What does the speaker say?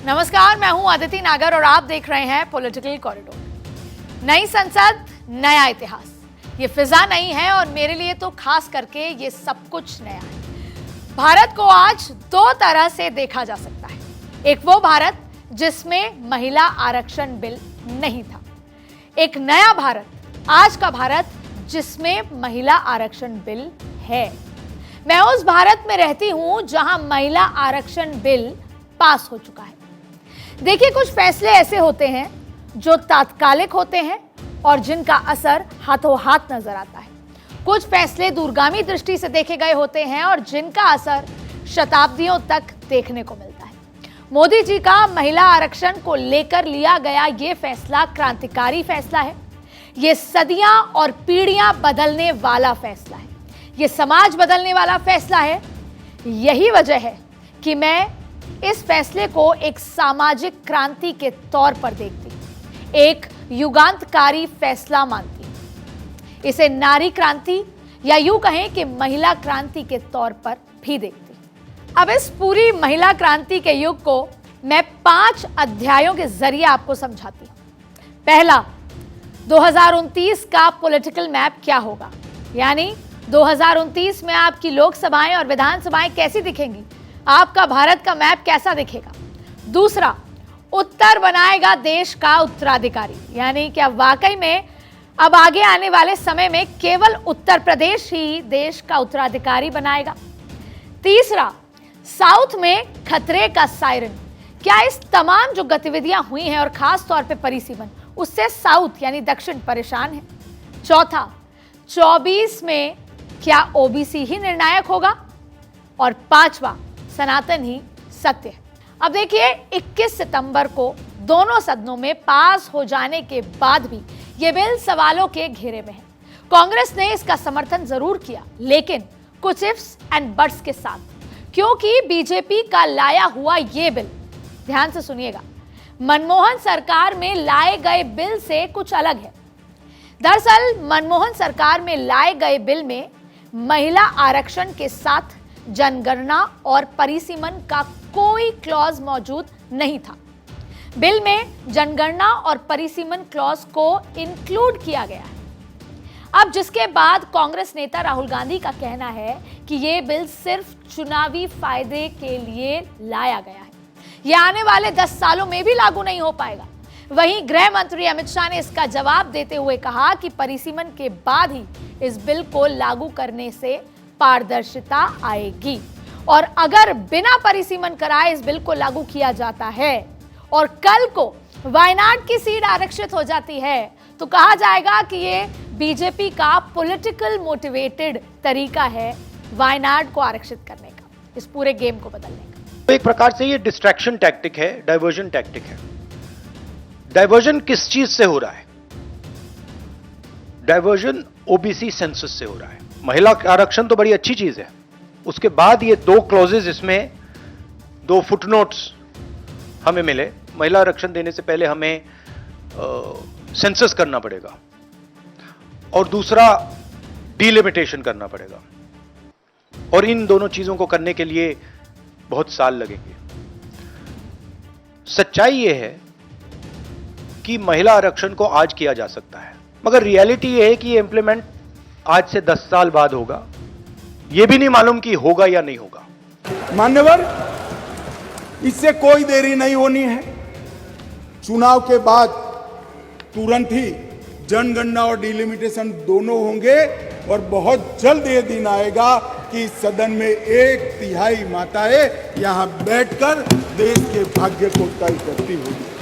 नमस्कार, मैं हूं अदिति नागर और आप देख रहे हैं पॉलिटिकल कॉरिडोर। नई संसद, नया इतिहास। ये फिजा नहीं है और मेरे लिए तो खास करके ये सब कुछ नया है। भारत को आज दो तरह से देखा जा सकता है। एक वो भारत जिसमें महिला आरक्षण बिल नहीं था, एक नया भारत, आज का भारत जिसमें महिला आरक्षण बिल है। मैं उस भारत में रहती हूं जहां महिला आरक्षण बिल पास हो चुका है। देखिए, कुछ फैसले ऐसे होते हैं जो तात्कालिक होते हैं और जिनका असर हाथों हाथ नजर आता है। कुछ फैसले दूरगामी दृष्टि से देखे गए होते हैं और जिनका असर शताब्दियों तक देखने को मिलता है। मोदी जी का महिला आरक्षण को लेकर लिया गया ये फैसला क्रांतिकारी फैसला है। ये सदियां और पीढ़ियां बदलने वाला फैसला है। ये समाज बदलने वाला फैसला है। यही वजह है कि मैं इस फैसले को एक सामाजिक क्रांति के तौर पर देखती हूं, एक युगांतकारी फैसला मानती हूं। इसे नारी क्रांति या यूं कहें कि महिला क्रांति के तौर पर भी देखती हूं। अब इस पूरी महिला क्रांति के युग को मैं 5 अध्यायों के जरिए आपको समझाती हूं। पहला, 2029 का पॉलिटिकल मैप क्या होगा, यानी 2029 में आपकी लोकसभाएं और विधानसभाएं कैसी दिखेंगी, आपका भारत का मैप कैसा दिखेगा। दूसरा, उत्तर बनाएगा देश का उत्तराधिकारी, यानी क्या वाकई में अब आगे आने वाले समय में केवल उत्तर प्रदेश ही देश का उत्तराधिकारी बनाएगा। तीसरा, साउथ में खतरे का सायरन, क्या इस तमाम जो गतिविधियां हुई हैं और खास तौर पे परिसीमन, उससे साउथ यानी दक्षिण परेशान है। चौथा, 24 में क्या ओबीसी ही निर्णायक होगा। और पांचवा, सनातन ही सत्य है। अब देखिए, 21 सितंबर को दोनों सदनों में पास हो जाने के बाद भी यह बिल सवालों के घेरे में है। कांग्रेस ने इसका समर्थन जरूर किया, लेकिन कुछ इफ्स एंड बट्स के साथ, क्योंकि बीजेपी का लाया हुआ यह बिल, ध्यान से सुनिएगा, मनमोहन सरकार में लाए गए बिल से कुछ अलग है। दरअसल मनमोहन सरकार में लाए गए बिल में महिला आरक्षण के साथ जनगणना और परिसीमन का कोई क्लॉज मौजूद नहीं था। बिल में जनगणना और परिसीमन क्लॉज को इंक्लूड किया गया है। अब जिसके बाद कांग्रेस नेता राहुल गांधी का कहना है कि यह बिल सिर्फ चुनावी फायदे के लिए लाया गया है, यह आने वाले 10 सालों में भी लागू नहीं हो पाएगा। वहीं गृह मंत्री अमित शाह ने इसका जवाब देते हुए कहा कि परिसीमन के बाद ही इस बिल को लागू करने से पारदर्शिता आएगी, और अगर बिना परिसीमन कराए इस बिल को लागू किया जाता है और कल को वायनाड की सीट आरक्षित हो जाती है, तो कहा जाएगा कि ये बीजेपी का पॉलिटिकल मोटिवेटेड तरीका है वायनाड को आरक्षित करने का, इस पूरे गेम को बदलने का। तो एक प्रकार से ये डिस्ट्रैक्शन टैक्टिक है, डाइवर्जन टैक्टिक है। डाइवर्जन किस चीज से हो रहा है? डाइवर्जन ओबीसी सेंसस से हो रहा है। महिला आरक्षण तो बड़ी अच्छी चीज है, उसके बाद ये 2 क्लॉजेज, इसमें 2 फुटनोट्स हमें मिले। महिला आरक्षण देने से पहले हमें सेंसस करना पड़ेगा और दूसरा डिलिमिटेशन करना पड़ेगा, और इन दोनों चीजों को करने के लिए बहुत साल लगेंगे। सच्चाई यह है कि महिला आरक्षण को आज किया जा सकता है, मगर रियलिटी यह है कि ये इंप्लीमेंट आज से 10 साल बाद होगा। यह भी नहीं मालूम कि होगा या नहीं होगा। मान्यवर, इससे कोई देरी नहीं होनी है। चुनाव के बाद तुरंत ही जनगणना और डिलिमिटेशन दोनों होंगे, और बहुत जल्द ये दिन आएगा कि सदन में 1/3 माताएं यहां बैठकर देश के भाग्य को तय करती होगी।